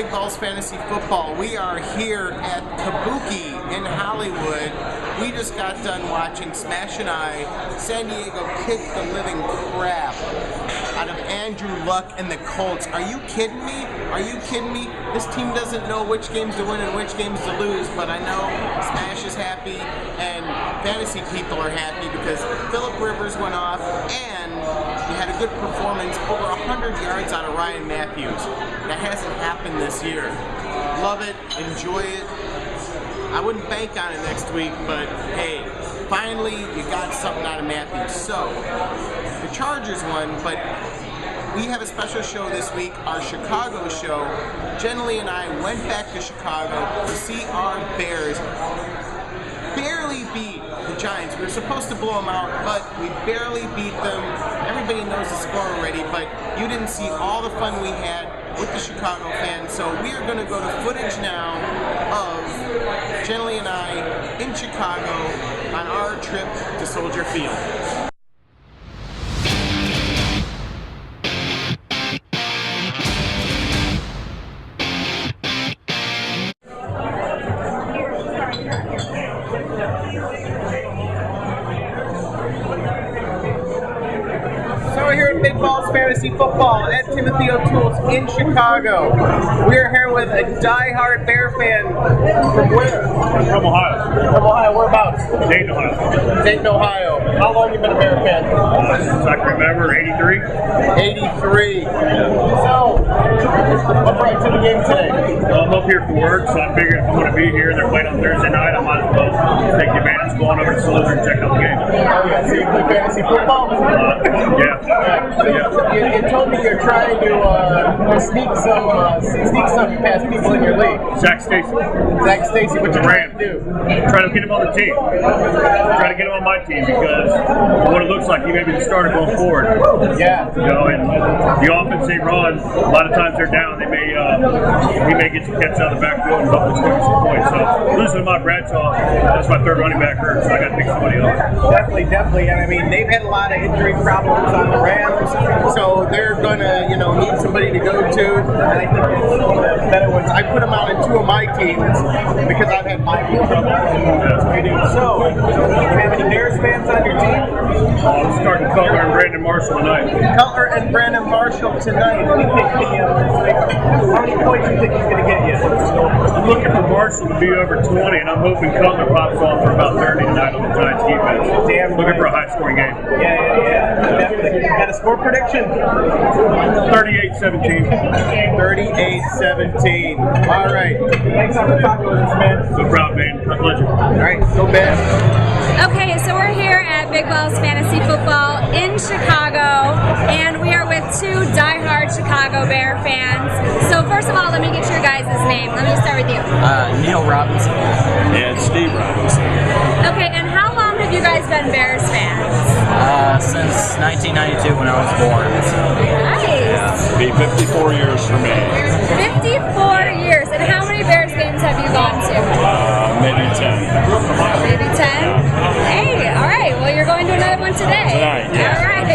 Big Balls Fantasy Football. We are here at Kabuki in Hollywood. We just got done watching Smash and I, San Diego kick the living crap out of Andrew Luck and the Colts. Are you kidding me? Are you kidding me? This team doesn't know which games to win and which games to lose, but I know Smash is happy and fantasy people are happy because Phillip Rivers went off and he had a good performance, over 100 yards out of Ryan Matthews. That hasn't happened this year. Love it, enjoy it. I wouldn't bank on it next week, but hey, finally you got something out of Matthews. So, the Chargers won, but we have a special show this week, our Chicago show. Jenilee and I went back to Chicago to see our Bears barely beat the Giants. We were supposed to blow them out, but we barely beat them. Everybody knows the score already, but you didn't see all the fun we had with the Chicago fans. So we are going to go to footage now of Jenilee and I in Chicago on our trip to Soldier Field. Big Balls Fantasy Football at Timothy O'Toole's in Chicago. We're here with a die-hard Bear fan from where? From Ohio. From Ohio, whereabouts? Dayton, Ohio. Dayton, Ohio. How long have you been a Bear fan? Since I can remember, 83. 83. So, what brought you to the game today? Well, I'm up here for work, so I figured if I'm going to be here and they're playing on Thursday night, I might as well take the advantage of going over to Soldier and check out the game. Oh yeah, so you play fantasy football? Yeah. You told me you're trying to sneak some past people in your league. Zach Stacy. Zach Stacy, what you trying to do? Try to get him on the team. Try to get him on my team because what it looks like, he may be the starter going forward. Yeah. You know, and the offense they run, a lot of times they're down. He may get some catch out of the backfield and hopefully score some points. So losing to my Bradshaw, that's my third running back hurt, so I got to pick somebody else. Definitely. And I mean, they've had a lot of injury problems on the Rams, so they're gonna, need somebody to go to. And I think it's one of the better ones. I put them out in two of my teams because I've had my trouble. That's what we do. So, do you have any Bears fans on your team? I'm starting Cutler and Brandon Marshall tonight. Cutler and Brandon Marshall tonight. How many points do you think he's going to get you? I'm looking for Marshall to be over 20, and I'm hoping Cutler pops off for about 30 tonight on the Giants defense. Damn looking for a high-scoring game. Yeah. Definitely. You got a score prediction? 38-17. 38-17. All right. Thanks for talking with us, man. No problem, man. My pleasure. All right. Go Bears. Okay, so we're here at Big Balls Fantasy Football in Chicago, and we are with two diehard Chicago Bear fans. So first of all, let me get your guys' name. Let me start with you. Neil Robinson. And Steve Robinson. Okay, and how long have you guys been Bears fans? Since 1992 when I was born. Nice. Yeah, be 54 years for me. 54 years. And how many Bears games have you gone to? Maybe 10. Maybe 10? Hey, all right. Well, you're going to another one today. Tonight, yeah. All right.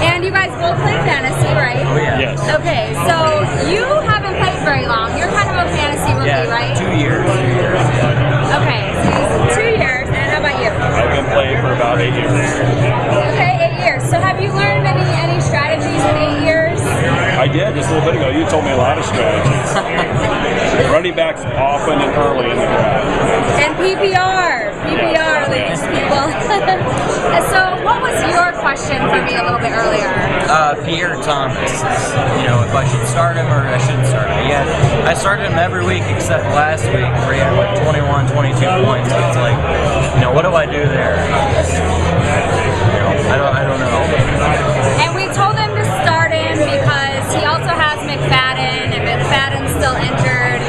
And you guys both play fantasy, right? Oh, yeah. Yes. Okay, so you haven't played very long. You're kind of a fantasy rookie, right? 2 years. Okay, so 2 years. And how about you? I've been playing for about 8 years. Okay, 8 years. So have you learned any strategies in 8 years? I did just a little bit ago. You told me a lot of strategies. Running backs often and early in the draft. And PPR leagues, people. So what was your question for me a little bit earlier? Pierre Thomas. If I should start him or I shouldn't start him. Yeah, I started him every week except last week where he had like 21, 22 points. So it's like, what do I do there? I don't know. And we told him to start him because he also has McFadden, and McFadden's still injured.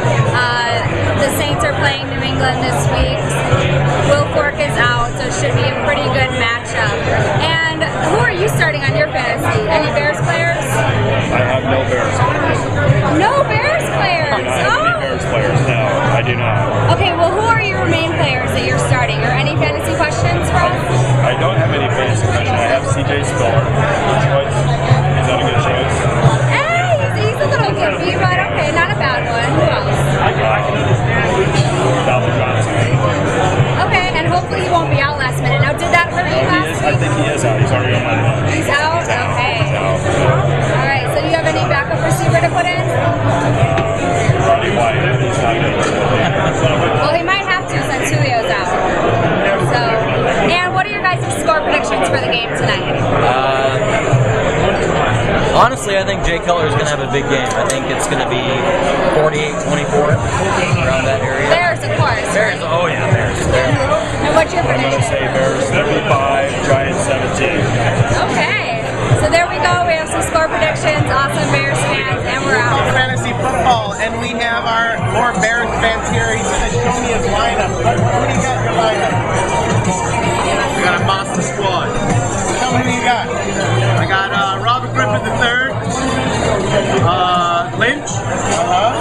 The Saints are playing New England this week. Will Fork is out, so it should be a pretty good matchup. And who are you starting on your fantasy? Any Bears players? I have no Bears players. No Bears players? I do not have any Bears players, no. I do not. Okay, well, who are your main players that you're starting? Or any fantasy questions from? for the game tonight? Honestly, I think Jay Keller is going to have a big game. I think it's going to be 48-24, around that area. Bears, of course. Bears, oh yeah, Bears. And what's your I'm going prediction? to say Bears 75, Giants 17. Okay. So there we go. We have some score predictions. Awesome Bears fans, and we're out. Fantasy football, and we have our more Bears fans here. He's going to show me his lineup. What do you got in your lineup? We got a monster squad. Tell me who you got. I got Robert Griffin III, Lynch,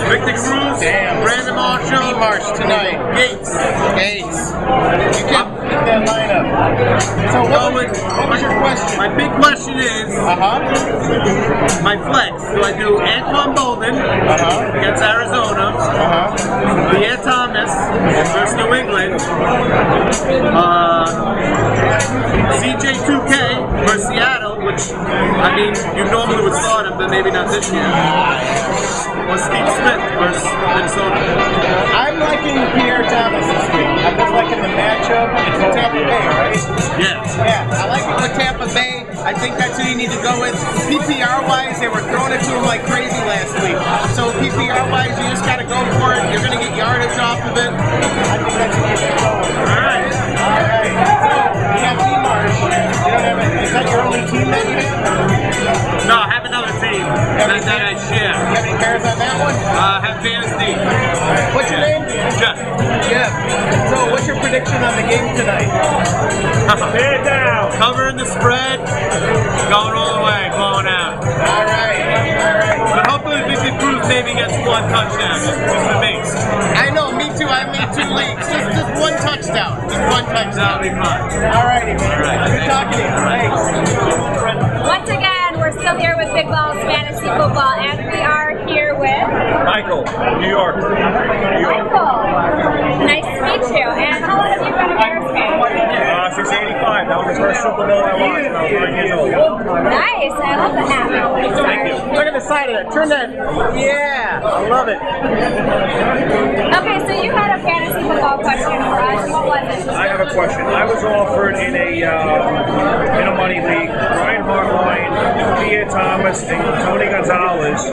Victor Cruz, Brandon Marshall, Marsh tonight. Gates. You can't pick that lineup. So what was your question? My big question is, my flex. Do I do Anquan Bolden against Arizona, Pierre Thomas versus New England, CJ2K versus Seattle, which, I mean, you normally would start him, but maybe not this year, or Steve Smith versus Minnesota. I'm liking Pierre Thomas this week. I'm just liking the matchup. It's with Tampa Bay, right? Yeah. I like it with Tampa Bay. I think that's who you need to go with. PPR-wise, they were throwing it to him like crazy last week. So PPR-wise, you just got to go for it. You're going to get yardage off of it. I think that's what you should go with. All right. So, you have D-Marsh. You don't have it. Is that your only team that you have? No, I have another team that I share. You have any Bears on that one? Have Bears D. What's your name? Jeff. Jeff. So, what's your prediction on the game tonight? Head down. Covering the spread. Going all the way. Blowing out. All right. But hopefully Victor Cruz maybe gets one touchdown. Just for me. I know, me too. I made 2 leagues. Just one touchdown. Just one touchdown. That'll be fun. All righty, man. Good talking to you. Thanks. Once again, we're still here with Big Balls Fantasy Football, and we are here with Michael, New York. Michael. Nice to meet you. And how long have you been a Bears fan? Since 85. That was the first Super Bowl I watched when I was 9 years old. Nice. I love the hat. Thank you. Look at the side of that. Turn that. Yeah, I love it. Okay, so you had a fantasy football question for us. What was it? I have a question. I was offered in a money league, Ryan Hartline, Pierre Thomas, and Tony Gonzalez,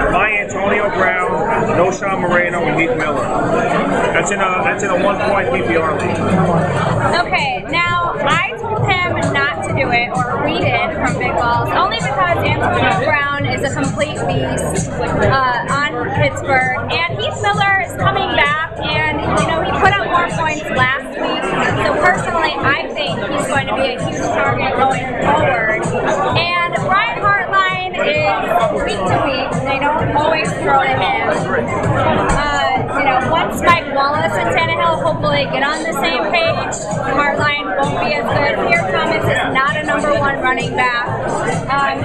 my Antonio Brown, KNOWSHON MORENO, and Heath Miller. That's in a 1-point PPR league. Okay, now I told him not to do it, or we did from Big Balls, only because Antonio Brown is a complete beast on Pittsburgh, and Heath Miller is coming back, and he put up more points last week. So personally, I think he's going to be a huge target going forward. And Ryan Hartline is week to week; they don't always throw to him. Once Mike Wallace and Tannehill hopefully get on the same page, Hartline won't be as good. Pierre Thomas is not a number 1 running back. And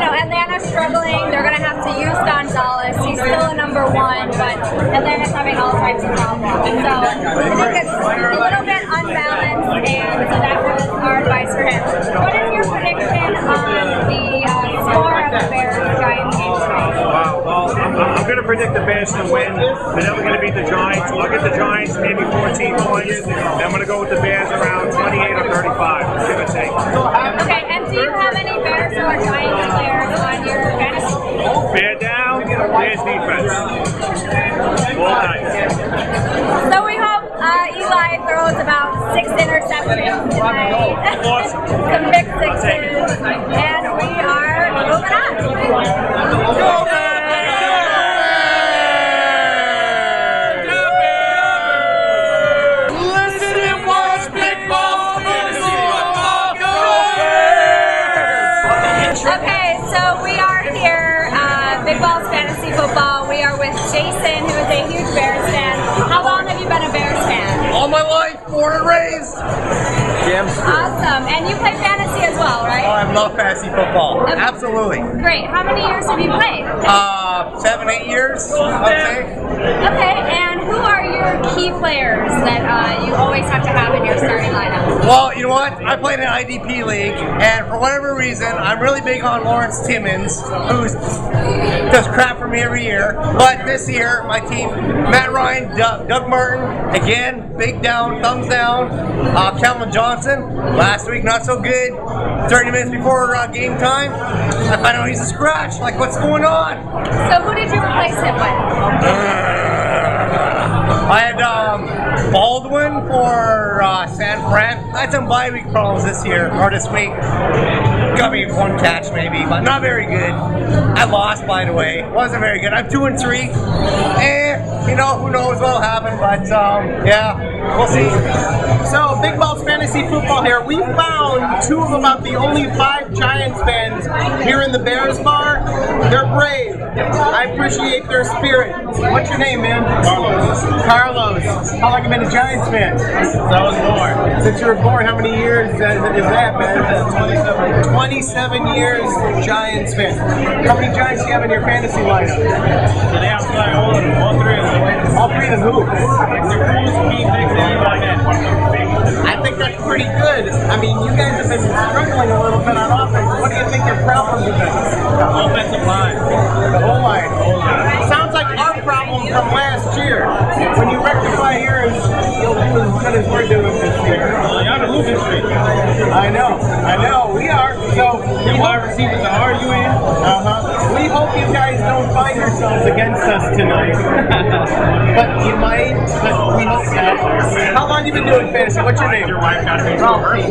Atlanta's struggling. They're going to have to use Gonzalez. He's still a number 1, but Atlanta's having all types of problems. So I think it's a little bit unbalanced, and so that was our advice for him. What is your prediction on the score of the Bears-Giants game tonight? Wow, well, I'm going to predict the Bears to win. They're never going to beat the Giants. I'll get the Giants maybe 14 points. And I'm going to go with the Bears around 28 or 35, give or take. Okay, and do you have any Bears or Giants players on your fantasy? Bear down, Bears defense. All night. So we hope Eli throws about 6 interceptions tonight. Some big 6s. And we are moving on. Go Bears! Okay, so we are here, Big Balls Fantasy Football. We are with Jason, who is a huge Bears fan. How long have you been a Bears fan? All my life, born and raised. Awesome. And you play fantasy as well, right? I love fantasy football. Okay. Absolutely. Great. How many years have you played? 7, 8 years, I'd say. Okay, and who are your key players that you always have to have in your starting lineup? Well, you know what? I played in an IDP league, and for whatever reason, I'm really big on Lawrence Timmons, who does crap for me every year. But this year, my team, Matt Ryan, Doug Martin, again, big down, thumbs down. Calvin Johnson, last week not so good. 30 minutes before game time, I find out he's a scratch. Like, what's going on? So who did you replace him with? I had Baldwin for San Fran. I had some bye week problems this year, or this week. Got me one catch maybe, but not very good. I lost, by the way. Wasn't very good. I'm 2-3. You know, who knows what'll happen, but yeah, we'll see. So, Big Balls Fantasy Football here. We found two of about the only 5 Giants fans here in the Bears bar. They're brave. I appreciate their spirit. What's your name, man? Carlos. How long have you been a Giants fan? Since I was born. Since you were born, how many years is that, man? 27. 27 years Giants fan. How many Giants do you have in your fantasy lineup? So they have all of them, all 3 of them. All 3 of them who? I think that's pretty good. I mean, you guys have been struggling a little bit on offense. What do you think your problems have been? Offensive line. The whole line. Sounds like our problem from last year. When you rectify yours, you'll do as good as we're doing this year. Well, y'all are losing streak. I know, we are. So, You wide receivers are arguing. we hope you guys don't find yourselves against us tonight. But you might, but we hope not. How long have you been doing fantasy? What's your name? Ralphie.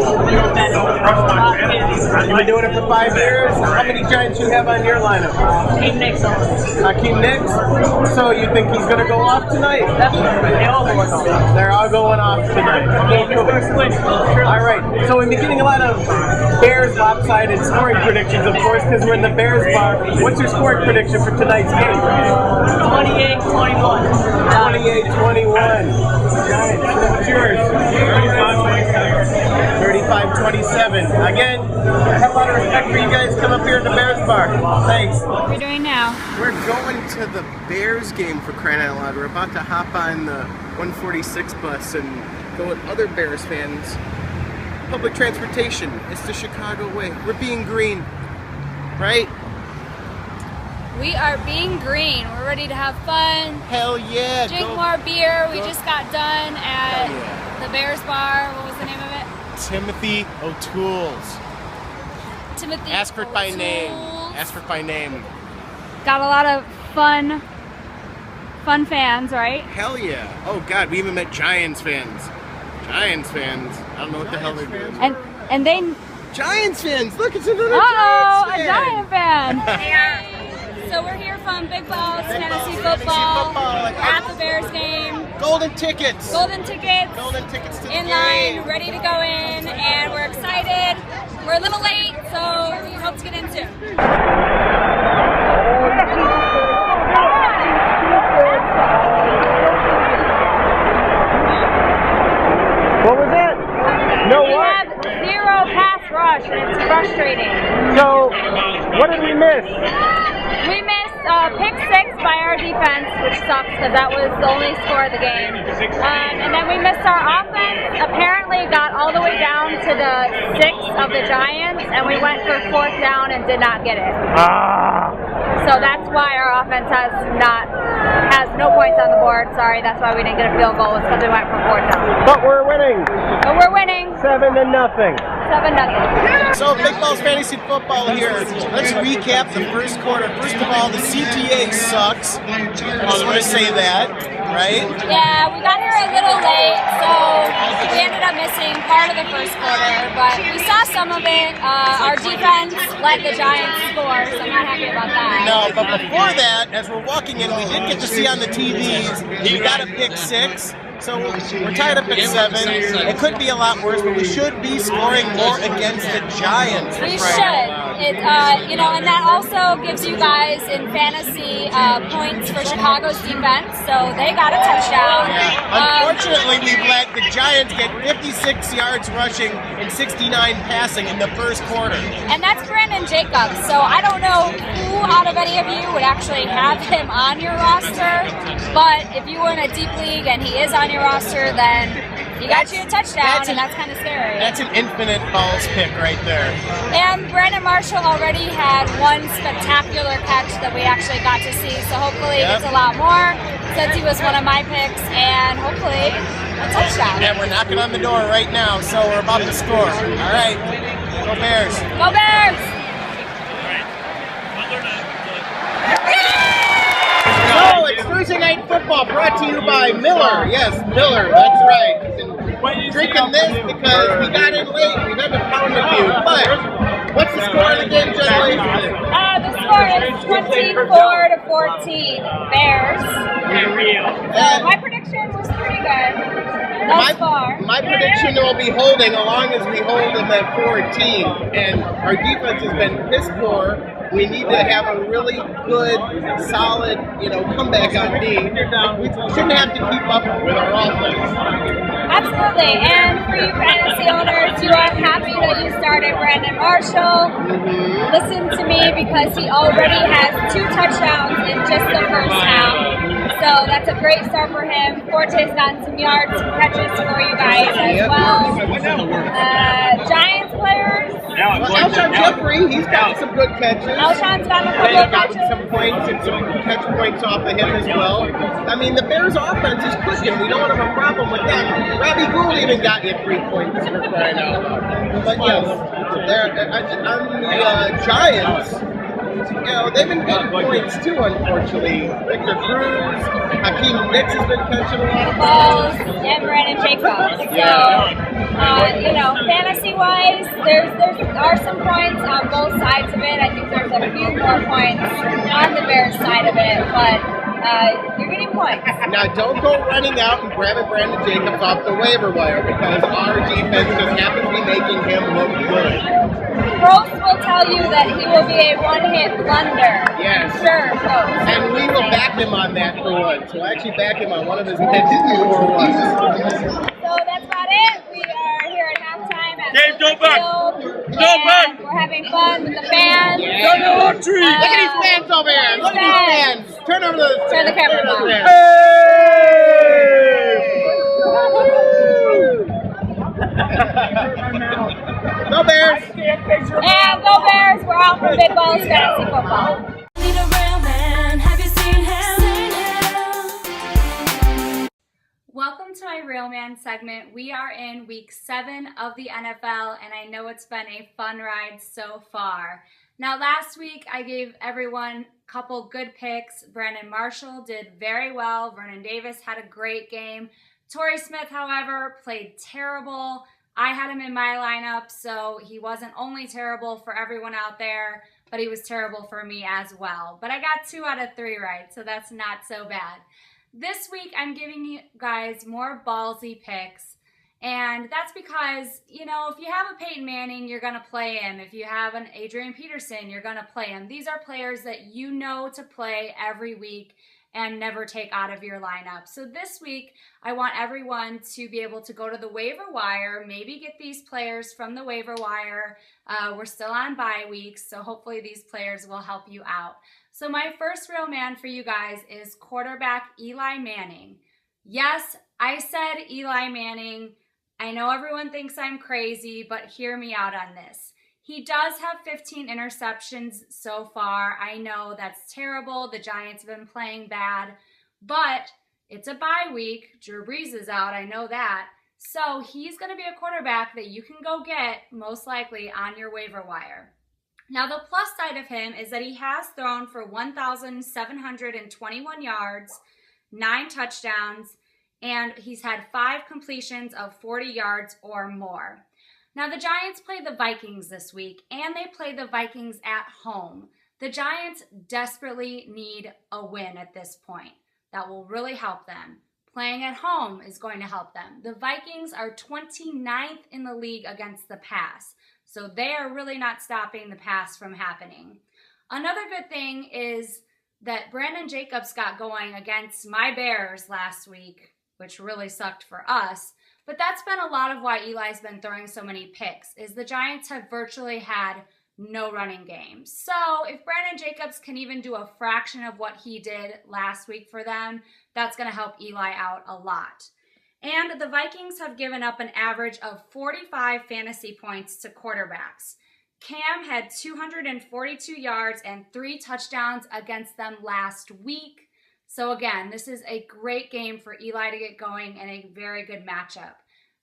You've been doing it for 5 years? How many Giants you have on your lineup? Keem Nicks. Keem Nicks? So you think he's going to go off tonight? They're all going off tonight. All right. So we've been getting a lot of Bears lopsided scoring predictions, of course, because we're in the Bears bar. What's your scoring prediction for tonight's game? 28-21. 28-21. Giants. What's yours? 35-27. Again, I have a lot of respect for you guys. Come up here in the Bears bar. Thanks. What are we doing now? We're going to the Bears game, for crying out loud. We're about to hop on the 146 bus and go with other Bears fans. Public transportation. It's the Chicago way. We're being green, right? We are being green. We're ready to have fun. Hell yeah. Drink more beer. We just got done at the Bears bar. What was the name of it? Timothy O'Toole's. Timothy Ask for it by name. O'Toole's. Ask for it by name. Got a lot of fun fans, right? Hell yeah. Oh God, we even met Giants fans. Giants fans. I don't know what the hell they're doing. And they. Giants fans. Look, it's another Uh-oh, Giants a fan. Giant fan. So we're here from Big Balls Fantasy Football. We're at the Bears game. Golden tickets. Golden tickets. Golden tickets to the In game. line, ready to go in, and we're excited. We're a little late, so we hope to get in soon. What was that? No We what? have 0 pass rush, and it's frustrating. So, what did we miss? We missed pick 6 by our defense, which sucks because that was the only score of the game. And then we missed our offense. Apparently got all the way down to the 6 of the Giants, and we went for 4th down and did not get it. So that's why our offense has no points on the board. Sorry, that's why we didn't get a field goal. It's because we went for 4th down. But we're winning. But we're winning 7-0. 7-0. So, Big Balls Fantasy Football here. Let's recap the first quarter. First of all, the CTA sucks. I just want to say that, right? Yeah, we got here a little late, so we ended up missing part of the first quarter, but we saw some of it. Our defense let the Giants score, so I'm not happy about that. No, but before that, as we're walking in, we did get to see on the TVs, we got a pick 6. So we're tied up at 7. It could be a lot worse, but we should be scoring more against the Giants. We should. And that also gives you guys in fantasy points for Chicago's defense, so they got a touchdown. Unfortunately, we've let the Giants get 56 yards rushing and 69 passing in the first quarter. And that's Brandon Jacobs, so I don't know who out of any of you would actually have him on your roster, but if you were in a deep league and he is on your roster, then He got you a touchdown, and that's kind of scary. That's an infinite balls pick right there. And Brandon Marshall already had one spectacular catch that we actually got to see, so hopefully he gets a lot more since he was one of my picks, and hopefully a touchdown. And we're knocking on the door right now, so we're about to score. All right, go Bears. Go Bears! So it's Thursday Night Football brought to you by Miller. Yes, Miller, that's right. Been drinking this because we got in late. We had to pound a few. But what's the score of the game, Jenilee? The score is 24-14, Bears. My prediction was pretty good thus far. My prediction will be holding as long as we hold them at 14. And our defense has been piss poor. We need to have a really good, solid, comeback on D. We shouldn't have to keep up with our offense. Absolutely. And for you fantasy owners, you are happy that you started Brandon Marshall. Listen to me, because he already has 2 touchdowns in just the first half. So that's a great start for him. Forte's gotten some yards, some catches for you guys as well. Giants players. Alshon Jeffrey, he's gotten some good catches. Alshon's gotten a couple of catches. Some points and some catch points off of him as well. I mean, the Bears' offense is clicking. We don't have a problem with that. Robbie Gould even got you 3 points for crying out loud. But yes, on the Giants, they've been getting points too, unfortunately. Victor Cruz, Hakeem Nicks has been catching a lot of balls. And Brandon Jacobs. So, fantasy-wise, there are some points on both sides of it. I think there's a few more points on the Bears side of it, but you're getting points. Now, don't go running out and grabbing Brandon Jacobs off the waiver wire, because our defense just happens to be making him look good. Gross will tell you that he will be a one-hit blunder. Yes. Sure, Gross. And we will back him on that for once. We'll actually back him on one of his pitches for once. So that's about it. We are here at halftime at Dave, go back. Go back. We're having fun with the fans. Yeah. Look at these fans over here. Look at these fans. Turn the camera on. Go Bears! And go Bears! We're out for Big Balls Fantasy Football. Welcome to my Real Man segment. We are in week 7 of the NFL, and I know it's been a fun ride so far. Now, last week I gave everyone a couple good picks. Brandon Marshall did very well. Vernon Davis had a great game. Torrey Smith, however, played terrible. I had him in my lineup, so he wasn't only terrible for everyone out there, but he was terrible for me as well. But I got 2 out of 3 right, so that's not so bad. This week, I'm giving you guys more ballsy picks, and that's because, if you have a Peyton Manning, you're going to play him. If you have an Adrian Peterson, you're going to play him. These are players that you know to play every week and never take out of your lineup. So this week, I want everyone to be able to go to the waiver wire, maybe get these players from the waiver wire. We're still on bye weeks, so hopefully these players will help you out. So my first real man for you guys is quarterback Eli Manning. Yes, I said Eli Manning. I know everyone thinks I'm crazy, but hear me out on this. He does have 15 interceptions so far. I know that's terrible. The Giants have been playing bad, but it's a bye week. Drew Brees is out. I know that. So he's going to be a quarterback that you can go get most likely on your waiver wire. Now, the plus side of him is that he has thrown for 1,721 yards, 9 touchdowns, and he's had 5 completions of 40 yards or more. Now, the Giants play the Vikings this week, and they play the Vikings at home. The Giants desperately need a win at this point. That will really help them. Playing at home is going to help them. The Vikings are 29th in the league against the pass, so they are really not stopping the pass from happening. Another good thing is that Brandon Jacobs got going against my Bears last week, which really sucked for us. But that's been a lot of why Eli's been throwing so many picks, is the Giants have virtually had no running game. So if Brandon Jacobs can even do a fraction of what he did last week for them, that's going to help Eli out a lot. And the Vikings have given up an average of 45 fantasy points to quarterbacks. Cam had 242 yards and 3 touchdowns against them last week. So again, this is a great game for Eli to get going and a very good matchup.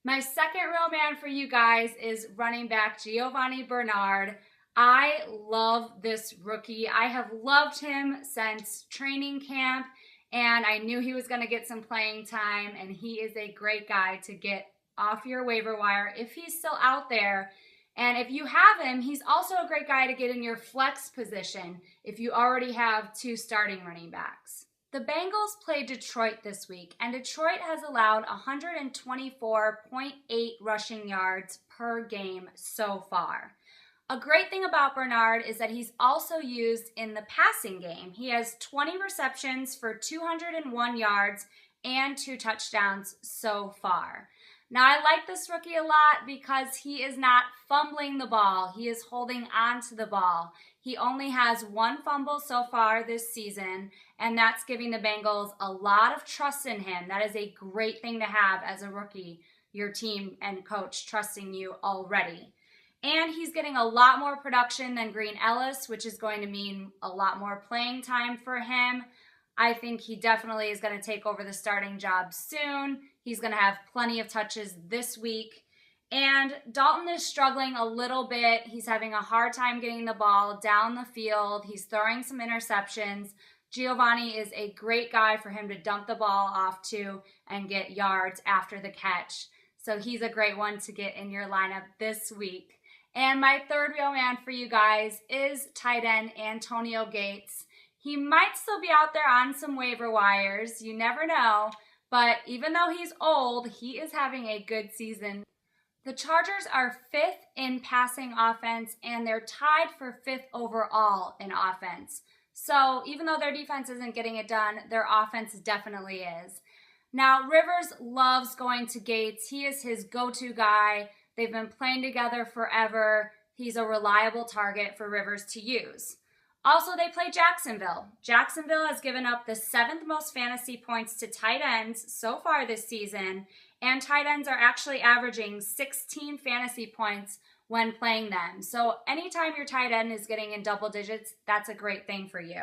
My second real man for you guys is running back Giovanni Bernard. I love this rookie. I have loved him since training camp, and I knew he was going to get some playing time, and he is a great guy to get off your waiver wire if he's still out there. And if you have him, he's also a great guy to get in your flex position if you already have 2 starting running backs. The Bengals play Detroit this week, and Detroit has allowed 124.8 rushing yards per game so far. A great thing about Bernard is that he's also used in the passing game. He has 20 receptions for 201 yards and 2 touchdowns so far. Now, I like this rookie a lot because he is not fumbling the ball. He is holding on to the ball. He only has 1 fumble so far this season, and that's giving the Bengals a lot of trust in him. That is a great thing to have as a rookie, your team and coach trusting you already. And he's getting a lot more production than Green Ellis, which is going to mean a lot more playing time for him. I think he definitely is going to take over the starting job soon. He's going to have plenty of touches this week. And Dalton is struggling a little bit. He's having a hard time getting the ball down the field. He's throwing some interceptions. Giovanni is a great guy for him to dump the ball off to and get yards after the catch. So he's a great one to get in your lineup this week. And my third real man for you guys is tight end Antonio Gates. He might still be out there on some waiver wires. You never know. But even though he's old, he is having a good season. The Chargers are 5th in passing offense, and they're tied for 5th overall in offense. So even though their defense isn't getting it done, their offense definitely is. Now, Rivers loves going to Gates. He is his go-to guy. They've been playing together forever. He's a reliable target for Rivers to use. Also, they play Jacksonville. Jacksonville has given up the 7th most fantasy points to tight ends so far this season, and tight ends are actually averaging 16 fantasy points when playing them. So anytime your tight end is getting in double digits, that's a great thing for you.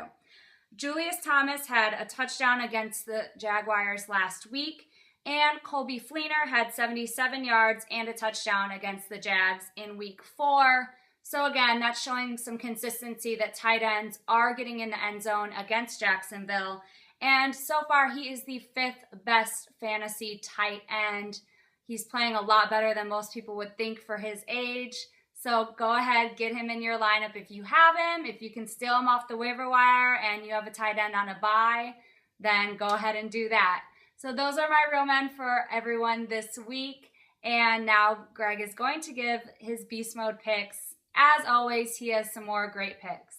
Julius Thomas had a touchdown against the Jaguars last week, and Colby Fleener had 77 yards and a touchdown against the Jags in week 4. So again, that's showing some consistency that tight ends are getting in the end zone against Jacksonville. And so far, he is the 5th best fantasy tight end. He's playing a lot better than most people would think for his age. So go ahead, get him in your lineup if you have him. If you can steal him off the waiver wire and you have a tight end on a bye, then go ahead and do that. So those are my real men for everyone this week. And now Greg is going to give his Beast Mode picks. As always, he has some more great picks.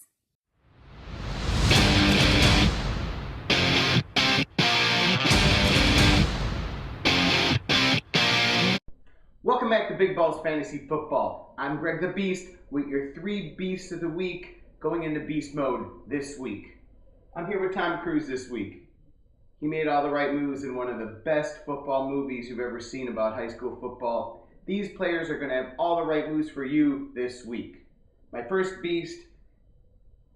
Welcome back to Big Balls Fantasy Football. I'm Greg the Beast with your 3 Beasts of the Week going into Beast Mode this week. I'm here with Tom Cruise this week. He made all the right moves in one of the best football movies you've ever seen about high school football. These players are going to have all the right moves for you this week. My first beast,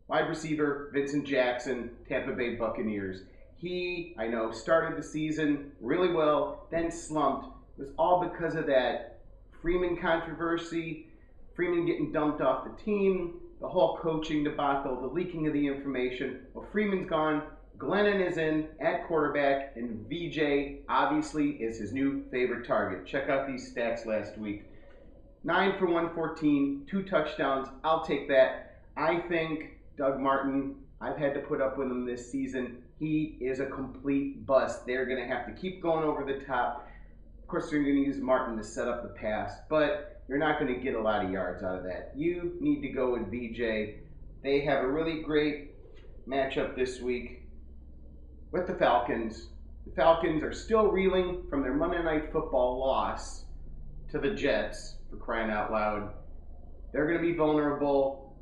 wide receiver Vincent Jackson, Tampa Bay Buccaneers. He, I know, started the season really well, then slumped. It was all because of that Freeman controversy, Freeman getting dumped off the team, the whole coaching debacle, the leaking of the information. Well, Freeman's gone. Glennon is in at quarterback, and VJ obviously is his new favorite target. Check out these stats last week. 9 for 114, 2 touchdowns. I'll take that. I think Doug Martin, I've had to put up with him this season. He is a complete bust. They're going to have to keep going over the top. Of course, they're going to use Martin to set up the pass, but you're not going to get a lot of yards out of that. You need to go with VJ. They have a really great matchup this week with the Falcons. The Falcons are still reeling from their Monday Night Football loss to the Jets, for crying out loud. They're going to be vulnerable.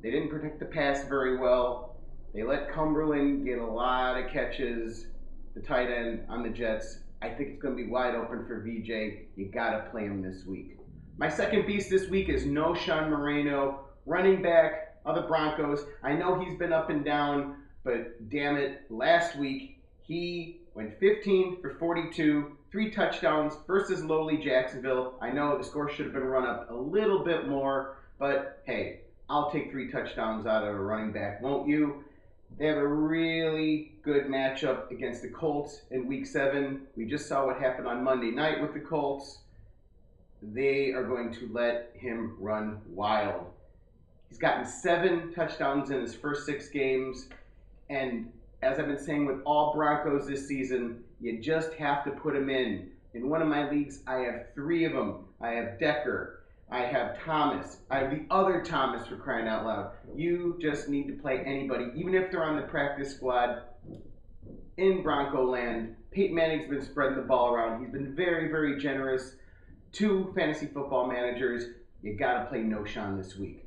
They didn't protect the pass very well. They let Cumberland get a lot of catches, the tight end on the Jets. I think it's going to be wide open for VJ. You got to play him this week. My second beast this week is KNOWSHON MORENO, running back of the Broncos. I know he's been up and down, but damn it, last week he went 15 for 42, 3 touchdowns versus lowly Jacksonville. I know the score should have been run up a little bit more, but hey, I'll take 3 touchdowns out of a running back, won't you? They have a really good matchup against the Colts in Week 7. We just saw what happened on Monday night with the Colts. They are going to let him run wild. He's gotten 7 touchdowns in his first 6 games. And as I've been saying with all Broncos this season, you just have to put him in. In one of my leagues, I have 3 of them. I have Decker. I have Thomas. I have the other Thomas, for crying out loud. You just need to play anybody, even if they're on the practice squad in Bronco land. Peyton Manning's been spreading the ball around. He's been very, very generous to fantasy football managers. You got to play KNOWSHON this week.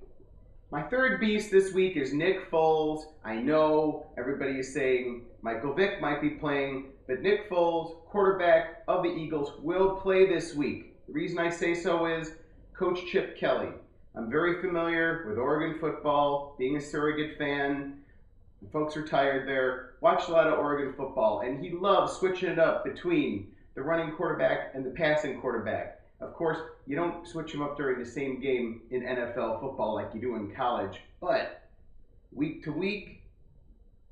My third beast this week is Nick Foles. I know everybody is saying Michael Vick might be playing, but Nick Foles, quarterback of the Eagles, will play this week. The reason I say so is Coach Chip Kelly. I'm very familiar with Oregon football, being a surrogate fan. Folks are tired there. Watched a lot of Oregon football, and he loves switching it up between the running quarterback and the passing quarterback. Of course, you don't switch them up during the same game in NFL football like you do in college, but week to week,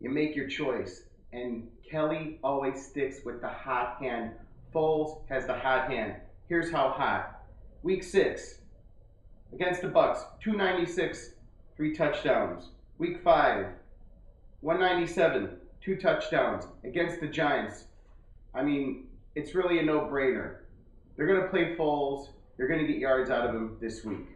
you make your choice. And Kelly always sticks with the hot hand. Foles has the hot hand. Here's how hot. Week 6, against the Bucks, 296, 3 touchdowns. Week 5, 197, 2 touchdowns against the Giants. I mean, it's really a no-brainer. They're going to play Foles. They're going to get yards out of him this week.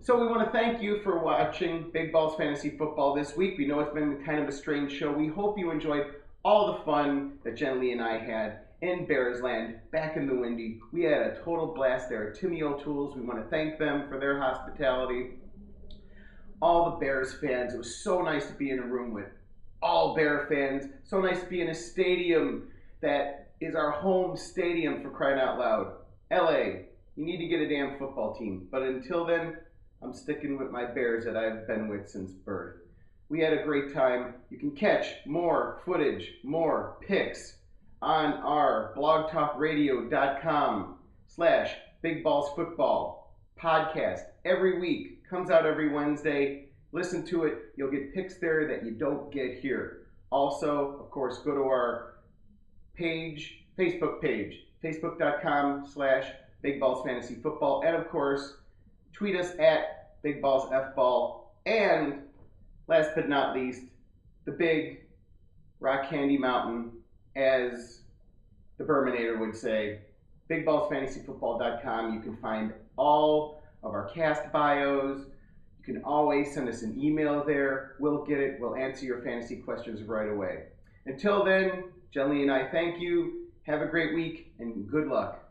So we want to thank you for watching Big Balls Fantasy Football this week. We know it's been kind of a strange show. We hope you enjoyed all the fun that Jenilee and I had in Bearsland, back in the Windy. We had a total blast there at Timmy O'Toole's. We want to thank them for their hospitality. All the Bears fans, it was so nice to be in a room with all Bear fans. So nice to be in a stadium that is our home stadium, for crying out loud. LA, you need to get a damn football team. But until then, I'm sticking with my Bears that I've been with since birth. We had a great time. You can catch more footage, more picks on our blogtalkradio.com/BigBallsFootball podcast every week. Comes out every Wednesday. Listen to it. You'll get picks there that you don't get here. Also, of course, go to our Facebook page, facebook.com/BigBallsFantasyFootball, and of course, tweet us at BigBallsFBall, and last but not least, the big Rock Candy Mountain, as the Berminator would say, BigBallsFantasyFootball.com. You can find all of our cast bios. You can always send us an email there. We'll get it. We'll answer your fantasy questions right away. Until then, Jenilee and I thank you. Have a great week and good luck.